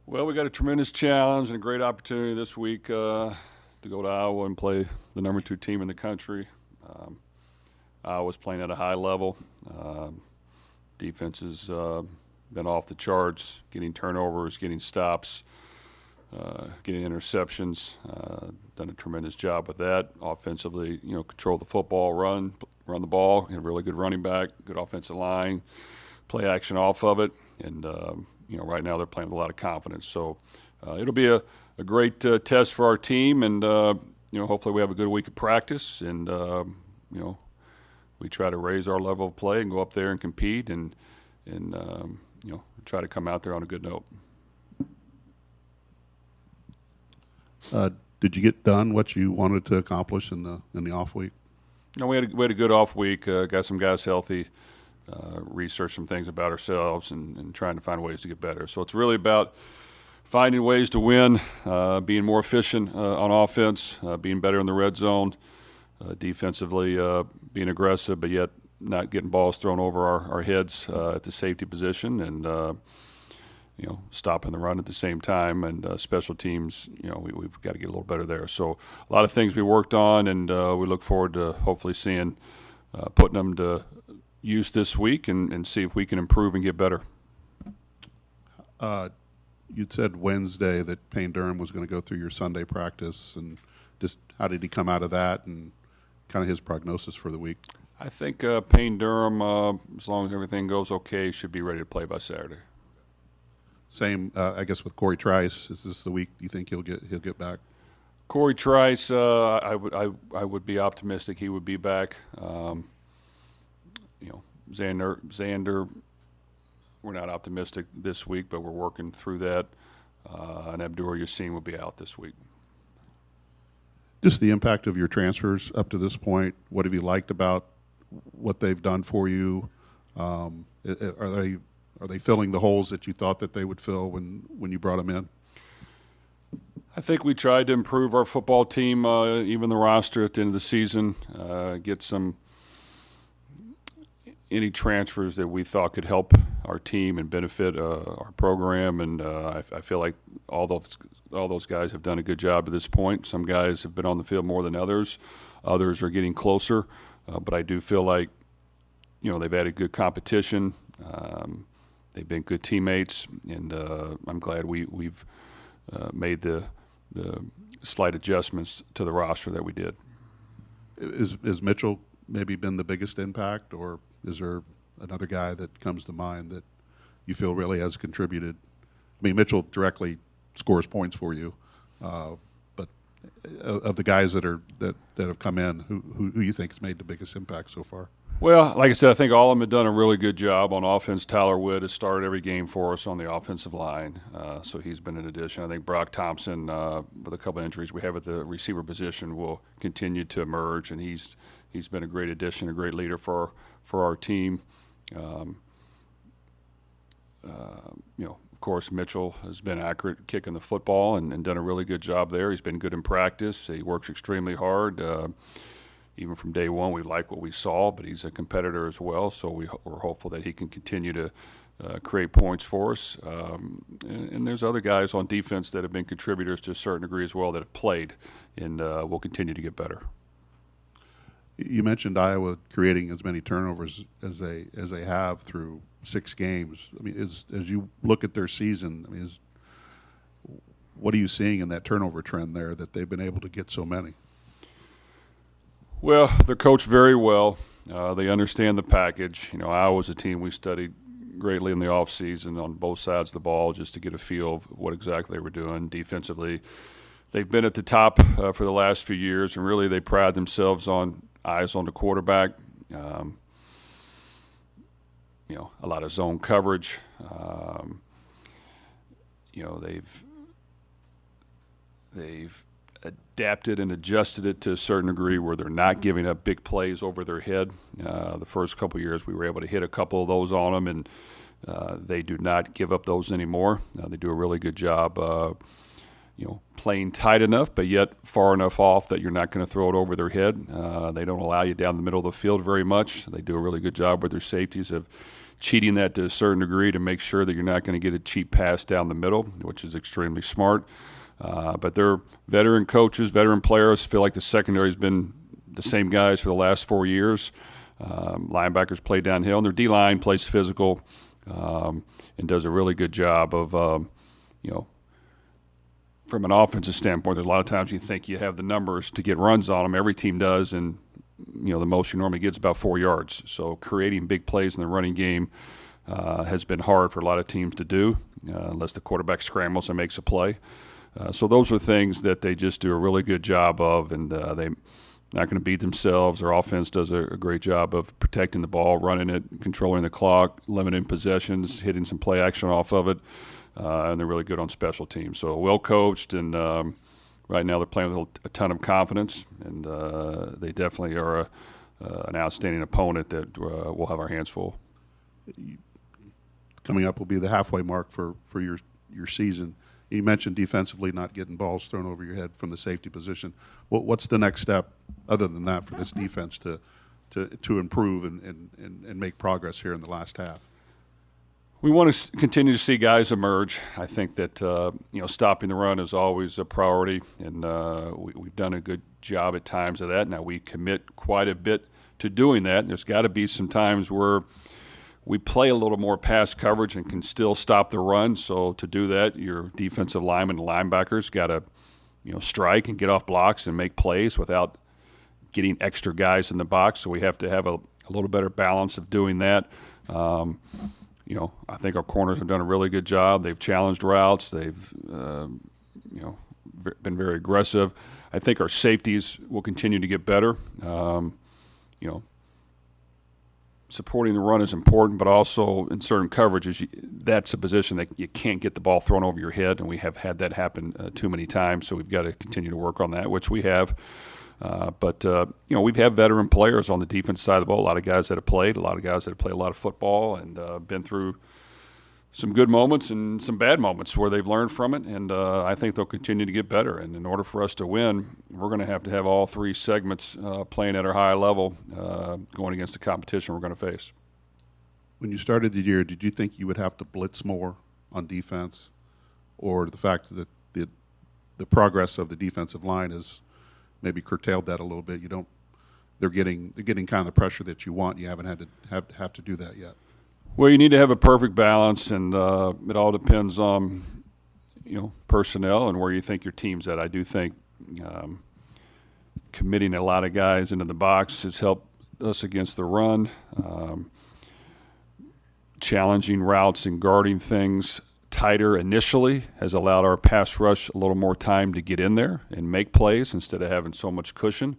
Well, we got a tremendous challenge and a great opportunity this week to go to Iowa and play the number 2 team in the country. Iowa's playing at a high level. Defense has been off the charts, getting turnovers, getting stops, getting interceptions. Done a tremendous job with that. Offensively, control the football, run the ball, have a really good running back, good offensive line, play action off of it, and right now they're playing with a lot of confidence. So it'll be a great test for our team, and hopefully we have a good week of practice, and we try to raise our level of play and go up there and compete, and try to come out there on a good note. Did you get done what you wanted to accomplish in the off week? No, we had a good off week. Got some guys healthy. Research some things about ourselves and trying to find ways to get better. So it's really about finding ways to win, being more efficient on offense, being better in the red zone, defensively being aggressive, but yet not getting balls thrown over our heads at the safety position, and stopping the run at the same time. And special teams, we've got to get a little better there. So a lot of things we worked on, and we look forward to hopefully seeing putting them to use this week and see if we can improve and get better. You'd said Wednesday that Payne Durham was going to go through your Sunday practice, and just how did he come out of that, and kind of his prognosis for the week? I think Payne Durham, as long as everything goes okay, should be ready to play by Saturday. Same, I guess, with Corey Trice. Is this the week you think he'll get back? Corey Trice, I would be optimistic he would be back. Xander, we're not optimistic this week, but we're working through that. And Abdur Yassin will be out this week. Just the impact of your transfers up to this point. What have you liked about what they've done for you? Are they filling the holes that you thought that they would fill when you brought them in? I think we tried to improve our football team, even the roster at the end of the season, get any transfers that we thought could help our team and benefit our program, and I feel like all those guys have done a good job to this point. Some guys have been on the field more than others. Others are getting closer, but I do feel like they've added good competition. They've been good teammates, and I'm glad we've made the slight adjustments to the roster that we did. Is Mitchell maybe been the biggest impact, or is there another guy that comes to mind that you feel really has contributed? I mean, Mitchell directly scores points for you, but of the guys that have come in, who you think has made the biggest impact so far? Well, like I said, I think all of them have done a really good job on offense. Tyler Witt has started every game for us on the offensive line, so he's been an addition. I think Brock Thompson, with a couple of injuries we have at the receiver position, will continue to emerge, and he's been a great addition, a great leader for our team. Of course, Mitchell has been accurate kicking the football and done a really good job there. He's been good in practice. He works extremely hard. Even from day one, we like what we saw, but he's a competitor as well, so we're hopeful that he can continue to create points for us. And there's other guys on defense that have been contributors to a certain degree as well that have played, and will continue to get better. You mentioned Iowa creating as many turnovers as they have through 6 games. I mean, as you look at their season, I mean, what are you seeing in that turnover trend there that they've been able to get so many? Well, they're coached very well. They understand the package. Iowa's a team we studied greatly in the offseason on both sides of the ball just to get a feel of what exactly they were doing defensively. They've been at the top for the last few years, and really they pride themselves on eyes on the quarterback. A lot of zone coverage. They've adapted and adjusted it to a certain degree where they're not giving up big plays over their head. The first couple of years we were able to hit a couple of those on them, and they do not give up those anymore. They do a really good job playing tight enough, but yet far enough off that you're not going to throw it over their head. They don't allow you down the middle of the field very much. They do a really good job with their safeties of cheating that to a certain degree to make sure that you're not going to get a cheap pass down the middle, which is extremely smart. But they're veteran coaches, veteran players. Feel like the secondary's been the same guys for the last 4 years. Linebackers play downhill, and their D-line plays physical and does a really good job of, from an offensive standpoint, there's a lot of times you think you have the numbers to get runs on them. Every team does, and the most you normally get is about 4 yards. So creating big plays in the running game has been hard for a lot of teams to do unless the quarterback scrambles and makes a play. So those are things that they just do a really good job of, and they're not going to beat themselves. Their offense does a great job of protecting the ball, running it, controlling the clock, limiting possessions, hitting some play action off of it, and they're really good on special teams. So well coached, and right now they're playing with a ton of confidence, and they definitely are an outstanding opponent that we'll have our hands full. Coming up will be the halfway mark for your season. You mentioned defensively not getting balls thrown over your head from the safety position. What's the next step other than that for this defense to improve and make progress here in the last half? We want to continue to see guys emerge. I think that stopping the run is always a priority, and we've done a good job at times of that. Now we commit quite a bit to doing that. There's got to be some times where we play a little more pass coverage and can still stop the run. So to do that, your defensive linemen and linebackers got to strike and get off blocks and make plays without getting extra guys in the box. So we have to have a little better balance of doing that. I think our corners have done a really good job. They've challenged routes. They've been very aggressive. I think our safeties will continue to get better. Supporting the run is important, but also in certain coverages, that's a position that you can't get the ball thrown over your head, and we have had that happen too many times. So we've got to continue to work on that, which we have. But we've had veteran players on the defense side of the ball, a lot of guys that have played, a lot of guys that have played a lot of football and been through some good moments and some bad moments where they've learned from it, and I think they'll continue to get better. And in order for us to win, we're going to have all three segments playing at a high level going against the competition we're going to face. When you started the year, did you think you would have to blitz more on defense, or the fact that the progress of the defensive line has maybe curtailed that a little bit? They're getting kind of the pressure that you want. You haven't had to have to do that yet. Well, you need to have a perfect balance, and it all depends on personnel and where you think your team's at. I do think committing a lot of guys into the box has helped us against the run. Challenging routes and guarding things tighter initially has allowed our pass rush a little more time to get in there and make plays instead of having so much cushion.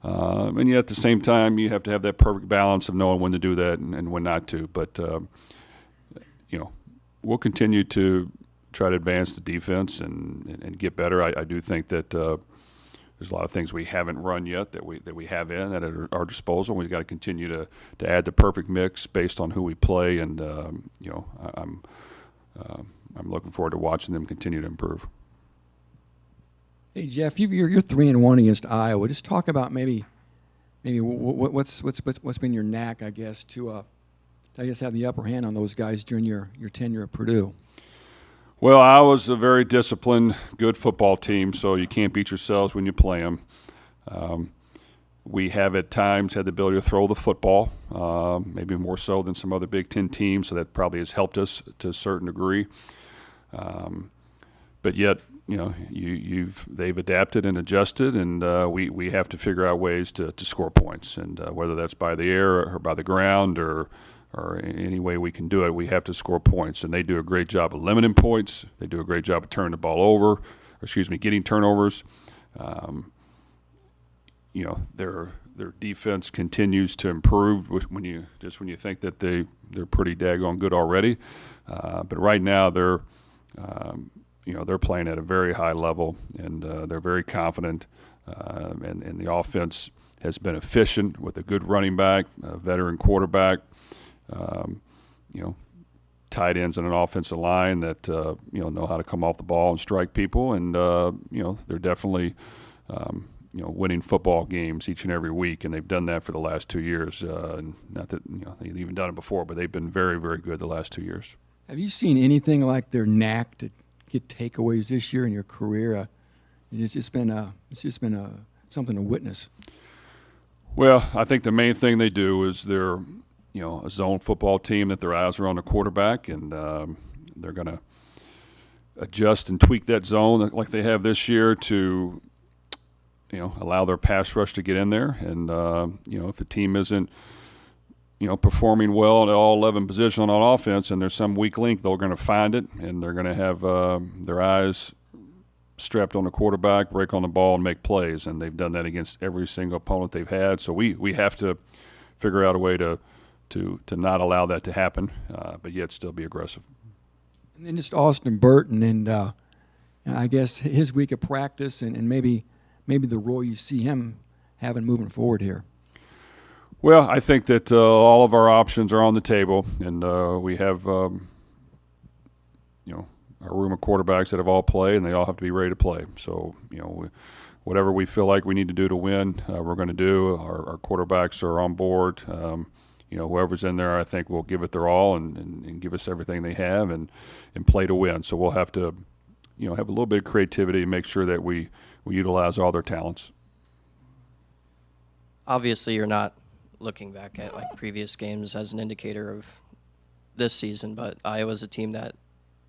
And yet at the same time, you have to have that perfect balance of knowing when to do that and when not to. But, we'll continue to try to advance the defense and get better. I do think that there's a lot of things we haven't run yet that we have at our disposal. We've got to continue to add the perfect mix based on who we play. And, I'm looking forward to watching them continue to improve. Hey Jeff, you're 3-1 against Iowa. Just talk about maybe what's been your knack, I guess, to have the upper hand on those guys during your tenure at Purdue. Well, Iowa's a very disciplined, good football team, so you can't beat yourselves when you play them. We have at times had the ability to throw the football, maybe more so than some other Big Ten teams, so that probably has helped us to a certain degree. But yet, they've adapted and adjusted, and we have to figure out ways to score points, and whether that's by the air or by the ground or any way we can do it, we have to score points. And they do a great job of limiting points. They do a great job of turning the ball over, getting turnovers. Their defense continues to improve when you think that they're pretty daggone good already. But right now they're playing at a very high level, and they're very confident. And the offense has been efficient with a good running back, a veteran quarterback, tight ends and an offensive line that know how to come off the ball and strike people. And they're definitely winning football games each and every week, and they've done that for the last 2 years. And not that they've even done it before, but they've been very, very good the last 2 years. Have you seen anything like their knack to get takeaways this year in your career? It's just been something to witness. Well, I think the main thing they do is they're a zone football team that their eyes are on the quarterback, and they're going to adjust and tweak that zone like they have this year to allow their pass rush to get in there. And if a team isn't performing well at all 11 positions on offense and there's some weak link, they're going to find it, and they're going to have their eyes strapped on the quarterback, break on the ball, and make plays. And they've done that against every single opponent they've had. So we have to figure out a way to not allow that to happen, but yet still be aggressive. And then just Austin Burton, and I guess his week of practice, and maybe the role you see him having moving forward here. Well, I think that all of our options are on the table, and we have our room of quarterbacks that have all played, and they all have to be ready to play. So whatever we feel like we need to do to win, we're going to do. Our quarterbacks are on board. Whoever's in there, I think, will give it their all and give us everything they have and play to win. So we'll have to, have a little bit of creativity and make sure that we utilize all their talents. Obviously, you're not looking back at previous games as an indicator of this season, but Iowa's a team that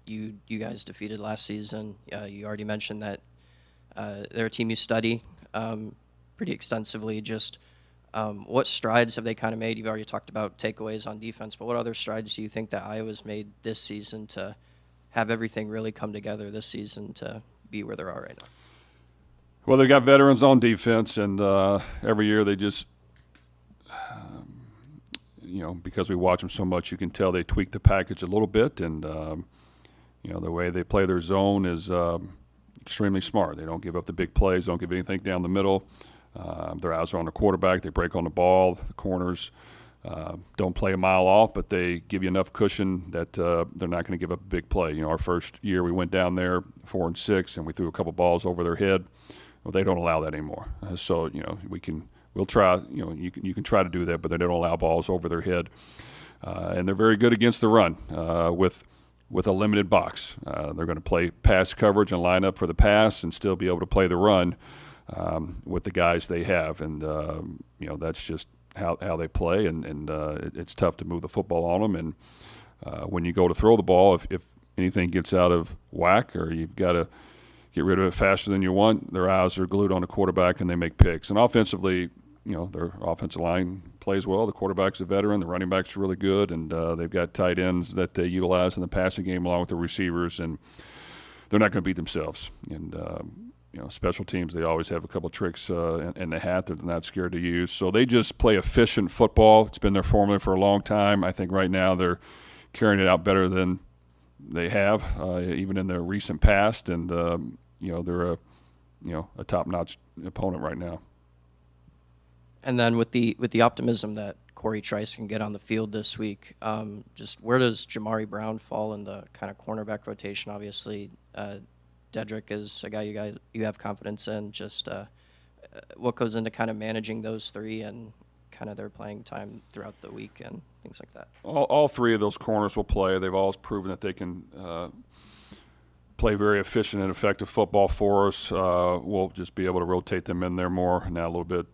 you guys defeated last season. You already mentioned that they're a team you study pretty extensively. Just what strides have they kind of made? You've already talked about takeaways on defense, but what other strides do you think that Iowa's made this season to have everything really come together this season to be where they are right now? Well, they've got veterans on defense, and every year they just, because we watch them so much, you can tell they tweak the package a little bit, and the way they play their zone is extremely smart. They don't give up the big plays, don't give anything down the middle. Their eyes are on the quarterback. They break on the ball. The corners don't play a mile off, but they give you enough cushion that they're not going to give up a big play. Our first year we went down there 4-6, and we threw a couple balls over their head. Well, they don't allow that anymore. So we'll try. You can try to do that, but they don't allow balls over their head, and they're very good against the run with a limited box. They're going to play pass coverage and line up for the pass and still be able to play the run with the guys they have, and that's just how they play, and it's tough to move the football on them. And when you go to throw the ball, if anything gets out of whack or you've got to get rid of it faster than you want, their eyes are glued on the quarterback and they make picks. And offensively, their offensive line plays well. The quarterback's a veteran. The running back's really good, and they've got tight ends that they utilize in the passing game along with the receivers, and they're not going to beat themselves. And special teams, they always have a couple tricks in the hat that they're not scared to use. So they just play efficient football. It's been their formula for a long time. I think right now they're carrying it out better than they have, even in the recent past. And they're a top-notch opponent right now. And then with the optimism that Corey Trice can get on the field this week, just where does Jamari Brown fall in the kind of cornerback rotation? Obviously, Dedrick is a guy you have confidence in. Just what goes into kind of managing those three and kind of their playing time throughout the week and things like that? All three of those corners will play. They've always proven that they can play very efficient and effective football for us. We'll just be able to rotate them in there more now a little bit.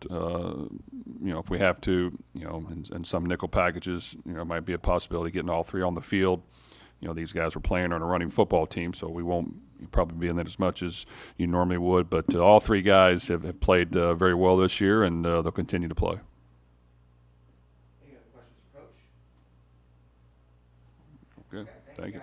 If we have to, and some nickel packages, it might be a possibility of getting all three on the field. These guys are playing on a running football team, so we won't probably be in that as much as you normally would. But all three guys have played very well this year, and they'll continue to play. Any other questions for Coach? Okay, thank you.